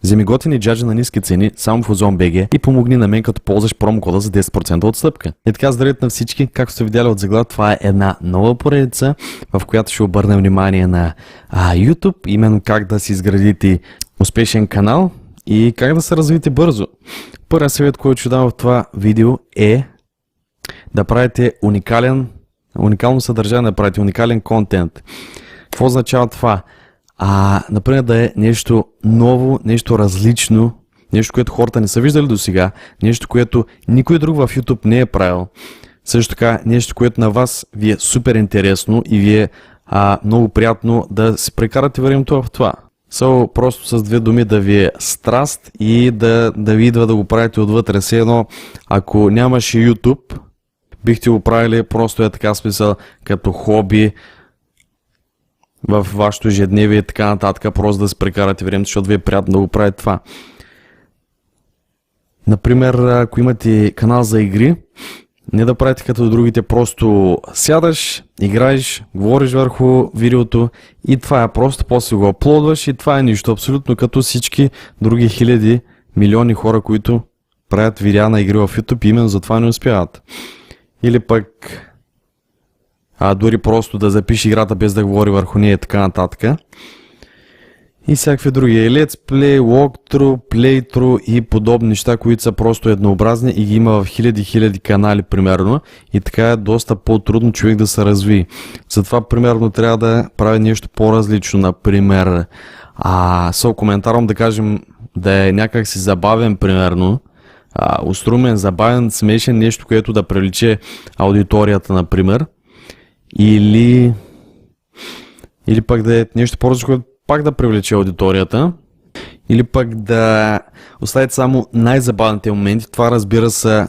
Вземи готини джаджи на ниски цени само в Ozon.bg и помогни на мен, като ползваш промокода за 10% отстъпка. И така, здравейте на всички, както сте видяли от заглавието, това е една нова поредица, в която ще обърнем внимание на YouTube, именно как да си изградите успешен канал и как да се развиете бързо. Първият съвет, който ще дам в това видео е да правите уникално съдържание, да правите уникален контент. Какво означава това? Например, да е нещо ново, нещо различно, нещо, което хората не са виждали до сега, нещо, което никой друг в YouTube не е правил. Също така, нещо, което на вас ви е супер интересно и ви е много приятно да си прекарате времето в това. Просто с две думи да ви е страст и да ви идва да го правите отвътре. Все едно, ако нямаше YouTube, бихте го правили просто е така смисъл, като хоби, в вашето ежедневие и така нататък, просто да си прекарате времето, защото ви е приятно да го правите това. Например, ако имате канал за игри, не да правите като другите, просто сядаш, играеш, говориш върху видеото и това е просто, после го аплодваш и това е нищо, абсолютно като всички други хиляди, милиони хора, които правят видеа на игри в YouTube и именно затова не успяват. Или пък дори просто да запише играта без да говори върху нея и така нататък. И всякакви други. Let's Play, Walkthrough, Playthrough и подобни неща, които са просто еднообразни и ги има в хиляди канали примерно. И така е доста по-трудно човек да се разви. Затова примерно трябва да прави нещо по-различно. Например, коментаром да кажем да е някак си забавен примерно. Остроумен, забавен, смешен, нещо, което да привлече аудиторията, например. Или пък да е нещо по-различно, което пак да привлече аудиторията. Или пък да оставите само най-забавните моменти. Това, разбира се,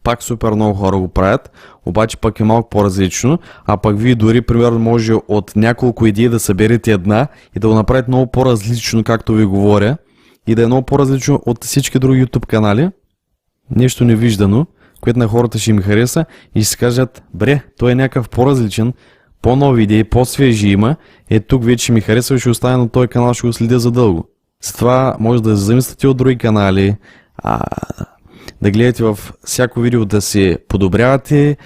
пак супер много хора го правят, обаче пък е малко по-различно. А пък вие дори, примерно, може от няколко идеи да съберете една и да го направите много по-различно, както ви говоря. И да е много по-различно от всички други YouTube канали. Нещо невиждано, което на хората ще им хареса и ще си кажат, бре, той е някакъв по-различен, по-нови идеи, по-свежи има, тук вече ми харесва и ще оставя на този канал, ще го следя задълго. Затова може да замислите от други канали, да гледате във всяко видео да си подобрявате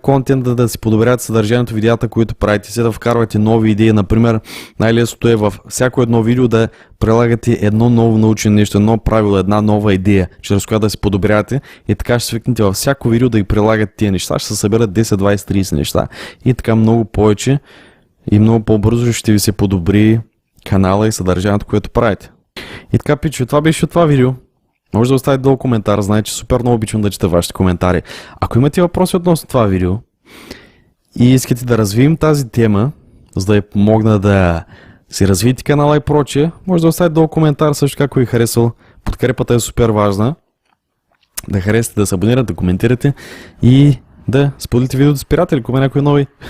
контента, да си подобрявате съдържанието, видеята, които правите, се да вкарвате нови идеи. Например, най-лесното е във всяко едно видео да прилагате едно ново научено нещо, едно правило, една нова идея, чрез която да си подобрявате и така ще свикнете във всяко видео да ги прилагате тия неща, ще се съберат 10, 20, 30 неща и така много повече и много по-бързо ще ви се подобри канала и съдържанието, което правите. И така, пичо, това беше от това видео. Може да оставите долу коментар, знаете, че супер много обичам да чета вашите коментари. Ако имате въпроси относно това видео и искате да развием тази тема, за да ви помогна да си развиете канала и прочее, може да оставите долу коментар също как ви харесал. Подкрепата е супер важна. Да харесате, да се абонирате, да коментирате и да споделите видеото с приятели,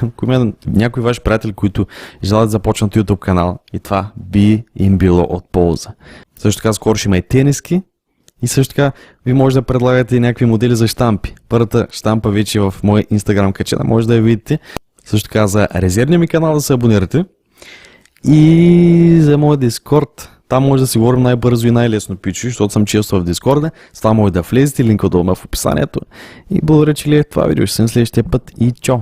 ако има някои ваши приятели, които желаят да започнат YouTube канал и това би им било от полза. Също така скоро ще има и тениски. И също така, ви може да предлагате и някакви модели за щампи. Първата щампа вече е в моя Instagram качена, може да я видите. Също така за резервния ми канал да се абонирате. И за моя Discord, там може да си говорим най-бързо и най-лесно, пичи, защото съм често в Discord. С това може да влезете, линка долу в описанието. И благодаря, че гледахте това видео. Ще се следващия път и чао!